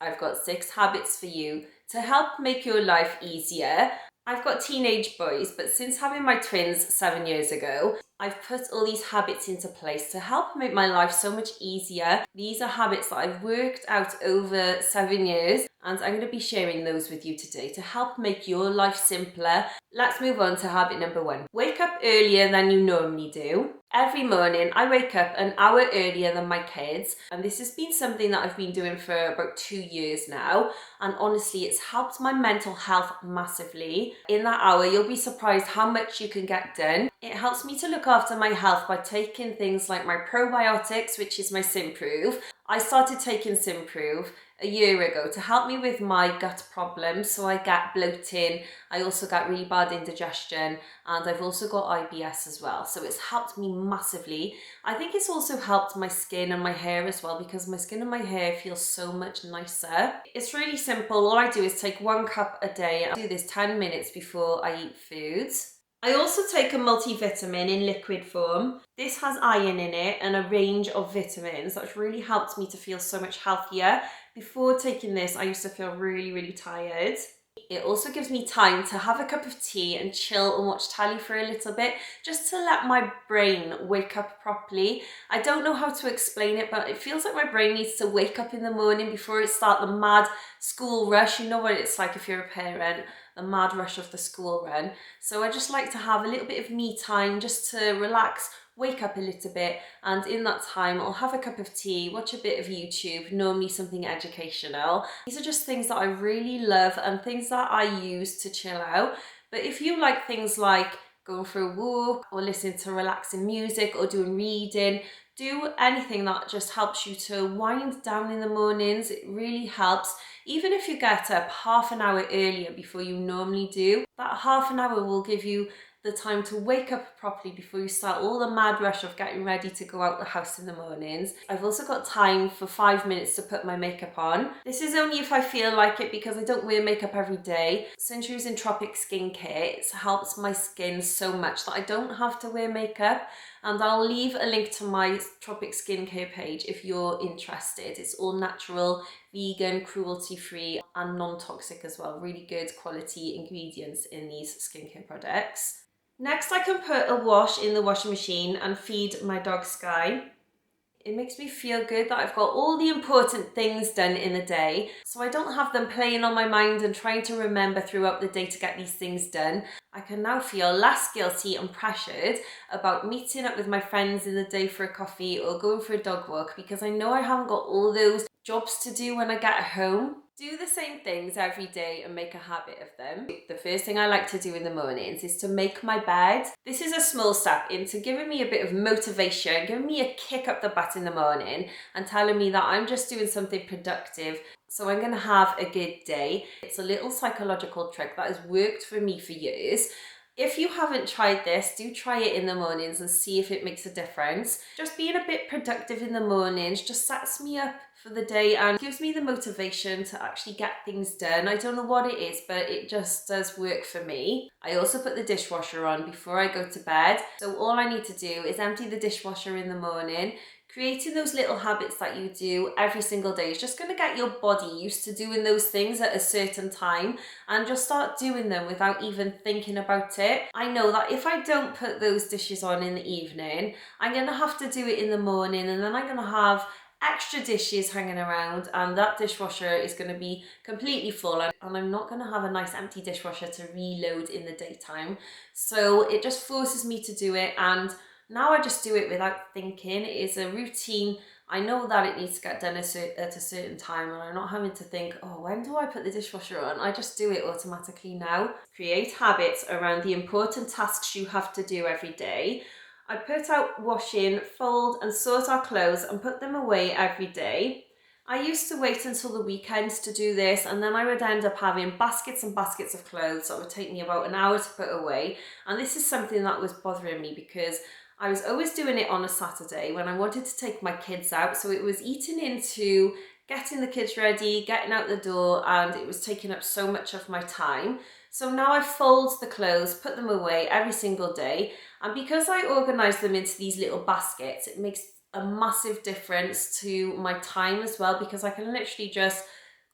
I've got 6 habits for you to help make your life easier. I've got teenage boys, but since having my twins 7 years ago, I've put all these habits into place to help make my life so much easier. These are habits that I've worked out over 7 years, and I'm going to be sharing those with you today to help make your life simpler. Let's move on to habit number 1. Wake up earlier than you normally do. Every morning I wake up an hour earlier than my kids, and this has been something that I've been doing for about 2 years now, and honestly it's helped my mental health massively. In that hour you'll be surprised how much you can get done. It helps me to look after my health by taking things like my probiotics, which is my Simprove. I started taking Simprove a year ago to help me with my gut problems, so I get bloating, I also get really bad indigestion, and I've also got IBS as well, so it's helped me massively. I think it's also helped my skin and my hair as well, because my skin and my hair feel so much nicer. It's really simple. All I do is take 1 cup a day. I do this 10 minutes before I eat foods. I also take a multivitamin in liquid form. This has iron in it and a range of vitamins that's really helped me to feel so much healthier. Before taking this, I used to feel really tired. It also gives me time to have a cup of tea and chill and watch telly for a little bit, just to let my brain wake up properly. I don't know how to explain it, but it feels like my brain needs to wake up in the morning before it starts the mad school rush. You know what it's like if you're a parent, the mad rush of the school run. So I just like to have a little bit of me time just to relax, wake up a little bit, and in that time I'll have a cup of tea, watch a bit of YouTube, normally something educational. These are just things that I really love and things that I use to chill out. But if you like things like going for a walk or listening to relaxing music or doing reading, do anything that just helps you to wind down in the mornings. It really helps. Even if you get up half an hour earlier before you normally do, that half an hour will give you the time to wake up properly before you start all the mad rush of getting ready to go out the house in the mornings. I've also got time for 5 minutes to put my makeup on. This is only if I feel like it, because I don't wear makeup every day. Since using Tropic skincare, it helps my skin so much that I don't have to wear makeup. And I'll leave a link to my Tropic skincare page if you're interested. It's all natural, vegan, cruelty-free and non-toxic as well. Really good quality ingredients in these skincare products. Next, I can put a wash in the washing machine and feed my dog Sky. It makes me feel good that I've got all the important things done in the day, so I don't have them playing on my mind and trying to remember throughout the day to get these things done. I can now feel less guilty and pressured about meeting up with my friends in the day for a coffee or going for a dog walk, because I know I haven't got all those jobs to do when I get home. Do the same things every day and make a habit of them. The first thing I like to do in the mornings is to make my bed. This is a small step into giving me a bit of motivation, giving me a kick up the butt in the morning and telling me that I'm just doing something productive, so I'm going to have a good day. It's a little psychological trick that has worked for me for years. If you haven't tried this, do try it in the mornings and see if it makes a difference. Just being a bit productive in the mornings just sets me up for the day and gives me the motivation to actually get things done. I don't know what it is, but it just does work for me. I also put the dishwasher on before I go to bed. So all I need to do is empty the dishwasher in the morning. Creating those little habits that you do every single day is just going to get your body used to doing those things at a certain time, and just start doing them without even thinking about it. I know that if I don't put those dishes on in the evening, I'm going to have to do it in the morning, and then I'm going to have extra dishes hanging around, and that dishwasher is going to be completely full, and I'm not going to have a nice empty dishwasher to reload in the daytime. So it just forces me to do it, and now I just do it without thinking. It is a routine. I know that it needs to get done at a certain time, and I'm not having to think, oh, when do I put the dishwasher on? I just do it automatically now. Create habits around the important tasks you have to do every day. I put out washing, fold and sort our clothes and put them away every day. I used to wait until the weekends to do this, and then I would end up having baskets and baskets of clothes that would take me about an hour to put away. And this is something that was bothering me, because I was always doing it on a Saturday when I wanted to take my kids out, so it was eating into getting the kids ready, getting out the door, and it was taking up so much of my time. So now I fold the clothes, put them away every single day, and because I organise them into these little baskets, it makes a massive difference to my time as well, because I can literally just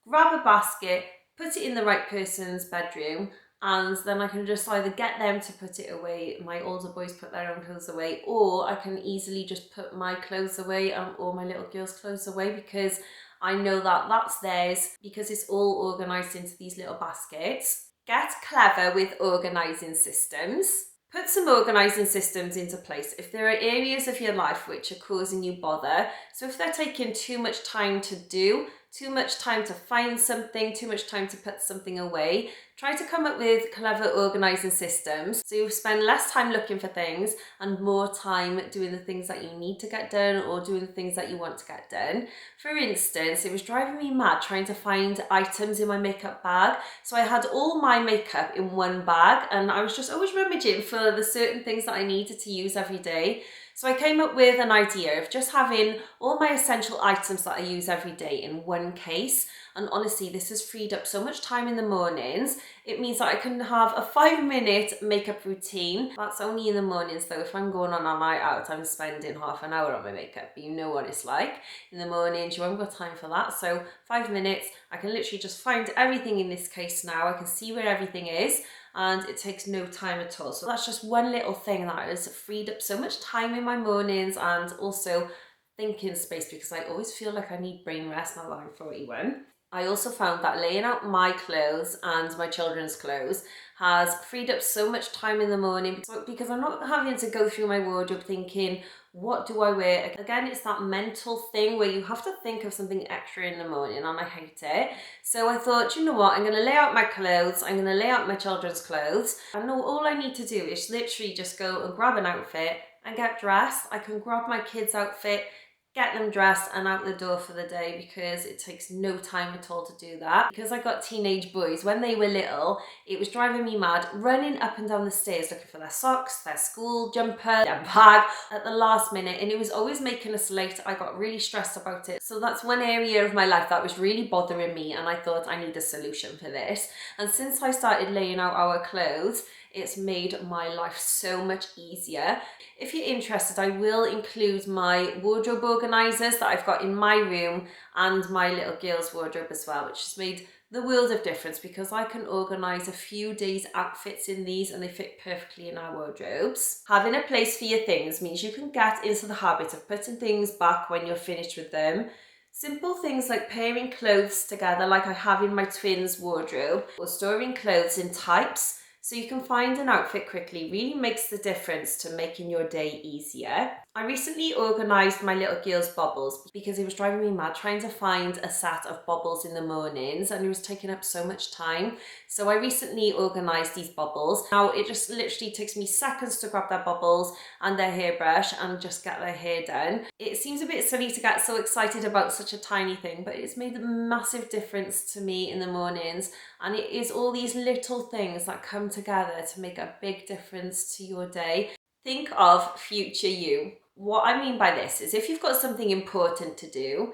grab a basket, put it in the right person's bedroom, and then I can just either get them to put it away, my older boys put their own clothes away, or I can easily just put my clothes away or my little girl's clothes away, because I know that that's theirs, because it's all organised into these little baskets. Get clever with organising systems. Put some organising systems into place. If there are areas of your life which are causing you bother, so if they're taking too much time to do, too much time to find something, too much time to put something away, try to come up with clever organising systems so you spend less time looking for things and more time doing the things that you need to get done or doing the things that you want to get done. For instance, it was driving me mad trying to find items in my makeup bag. So I had all my makeup in one bag and I was just always rummaging for the certain things that I needed to use every day. So I came up with an idea of just having all my essential items that I use every day in one case. And honestly, this has freed up so much time in the mornings. It means that I can have a 5-minute makeup routine. That's only in the mornings though. If I'm going on a night out, I'm spending half an hour on my makeup. You know what it's like. In the mornings, you haven't got time for that. So 5 minutes, I can literally just find everything in this case now. I can see where everything is, and it takes no time at all. So that's just one little thing that has freed up so much time in my mornings and also thinking space, because I always feel like I need brain rest now that I'm 41. I also found that laying out my clothes and my children's clothes has freed up so much time in the morning because I'm not having to go through my wardrobe thinking, what do I wear? Again, it's that mental thing where you have to think of something extra in the morning, and I hate it. So I thought, you know what, I'm going to lay out my clothes, I'm going to lay out my children's clothes. I know all I need to do is literally just go and grab an outfit and get dressed. I can grab my kids' outfit, get them dressed and out the door for the day, because it takes no time at all to do that. Because I got teenage boys, when they were little, it was driving me mad running up and down the stairs looking for their socks, their school jumper, their bag at the last minute, and it was always making us late. I got really stressed about it. So that's one area of my life that was really bothering me, and I thought I need a solution for this. And since I started laying out our clothes, it's made my life so much easier. If you're interested, I will include my wardrobe organisers that I've got in my room and my little girl's wardrobe as well, which has made the world of difference because I can organise a few days' outfits in these and they fit perfectly in our wardrobes. Having a place for your things means you can get into the habit of putting things back when you're finished with them. Simple things like pairing clothes together like I have in my twins' wardrobe, or storing clothes in types so you can find an outfit quickly really makes the difference to making your day easier. I recently organised my little girl's baubles because it was driving me mad trying to find a set of baubles in the mornings and it was taking up so much time. So I recently organised these baubles. Now it just literally takes me seconds to grab their baubles and their hairbrush and just get their hair done. It seems a bit silly to get so excited about such a tiny thing, but it's made a massive difference to me in the mornings, and it is all these little things that come together to make a big difference to your day. Think of future you. What I mean by this is if you've got something important to do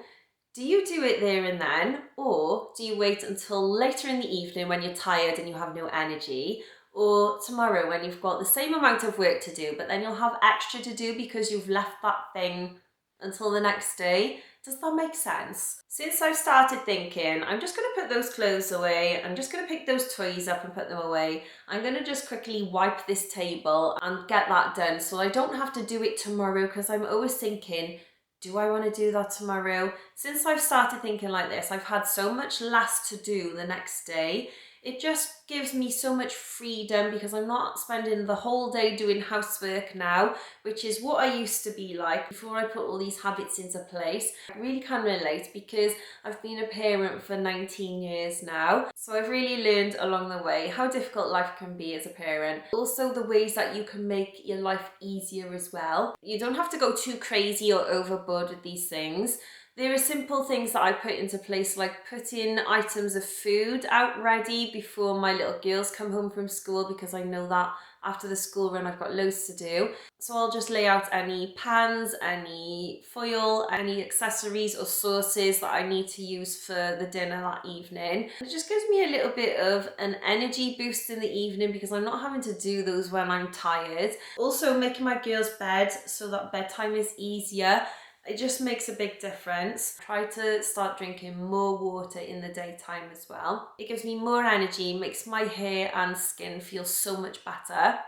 you do it there and then, or do you wait until later in the evening when you're tired and you have no energy, or tomorrow when you've got the same amount of work to do but then you'll have extra to do because you've left that thing until the next day? Does that make sense? Since I've started thinking, I'm just going to put those clothes away, I'm just going to pick those toys up and put them away, I'm going to just quickly wipe this table and get that done so I don't have to do it tomorrow, because I'm always thinking, do I want to do that tomorrow? Since I've started thinking like this, I've had so much less to do the next day. It just gives me so much freedom because I'm not spending the whole day doing housework now, which is what I used to be like before I put all these habits into place. I really can relate because I've been a parent for 19 years now. So I've really learned along the way how difficult life can be as a parent. Also the ways that you can make your life easier as well. You don't have to go too crazy or overboard with these things. There are simple things that I put into place, like putting items of food out ready before my little girls come home from school, because I know that after the school run I've got loads to do. So I'll just lay out any pans, any foil, any accessories or sauces that I need to use for the dinner that evening. It just gives me a little bit of an energy boost in the evening because I'm not having to do those when I'm tired. Also making my girls' bed so that bedtime is easier It just makes a big difference. Try to start drinking more water in the daytime as well. It gives me more energy, makes my hair and skin feel so much better.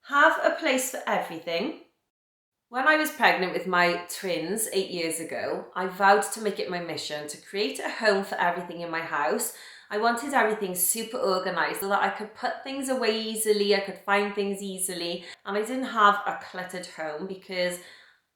Have a place for everything. When I was pregnant with my twins 8 years ago, I vowed to make it my mission to create a home for everything in my house. I wanted everything super organised so that I could put things away easily, I could find things easily, and I didn't have a cluttered home because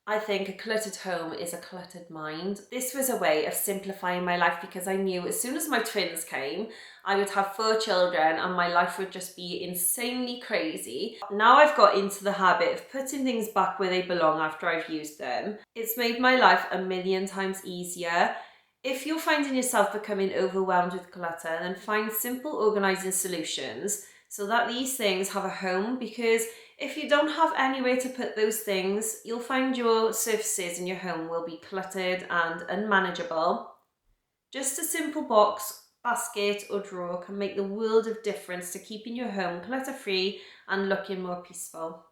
I think a cluttered home is a cluttered mind. This was a way of simplifying my life because I knew as soon as my twins came, I would have 4 children and my life would just be insanely crazy. Now I've got into the habit of putting things back where they belong after I've used them. It's made my life a million times easier. If you're finding yourself becoming overwhelmed with clutter, then find simple organising solutions so that these things have a home, because if you don't have anywhere to put those things, you'll find your surfaces in your home will be cluttered and unmanageable. Just a simple box, basket or drawer can make the world of difference to keeping your home clutter-free and looking more peaceful.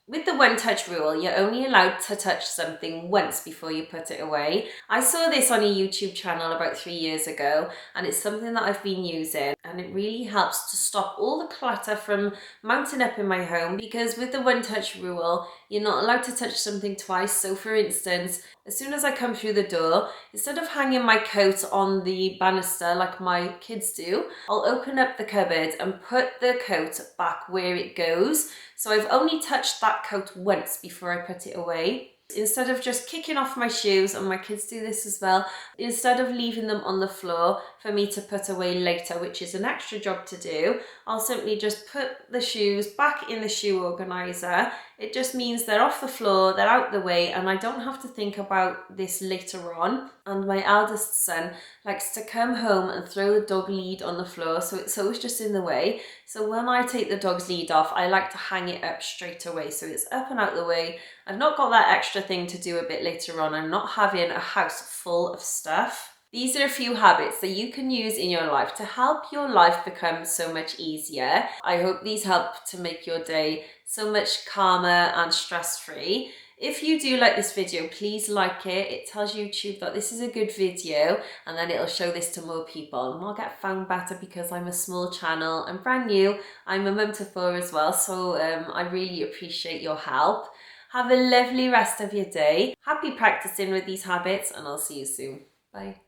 With the one-touch rule, you're only allowed to touch something once before you put it away. I saw this on a YouTube channel about 3 years ago, and it's something that I've been using, and it really helps to stop all the clutter from mounting up in my home, because with the one-touch rule, you're not allowed to touch something twice. So for instance, as soon as I come through the door, instead of hanging my coat on the banister like my kids do, I'll open up the cupboard and put the coat back where it goes. So I've only touched that coat once before I put it away. Instead of just kicking off my shoes, and my kids do this as well, instead of leaving them on the floor for me to put away later, which is an extra job to do, I'll simply just put the shoes back in the shoe organiser. It just means they're off the floor, they're out the way, and I don't have to think about this later on. And my eldest son likes to come home and throw the dog lead on the floor, so it's always just in the way. So when I take the dog's lead off, I like to hang it up straight away so it's up and out the way. I've not got that extra thing to do a bit later on. I'm not having a house full of stuff. These are a few habits that you can use in your life to help your life become so much easier. I hope these help to make your day so much calmer and stress-free. If you do like this video, please like it. It tells YouTube that this is a good video, and then it'll show this to more people, and I'll get found better because I'm a small channel. I'm brand new. I'm a mum to 4 as well, so I really appreciate your help. Have a lovely rest of your day. Happy practicing with these habits, and I'll see you soon. Bye.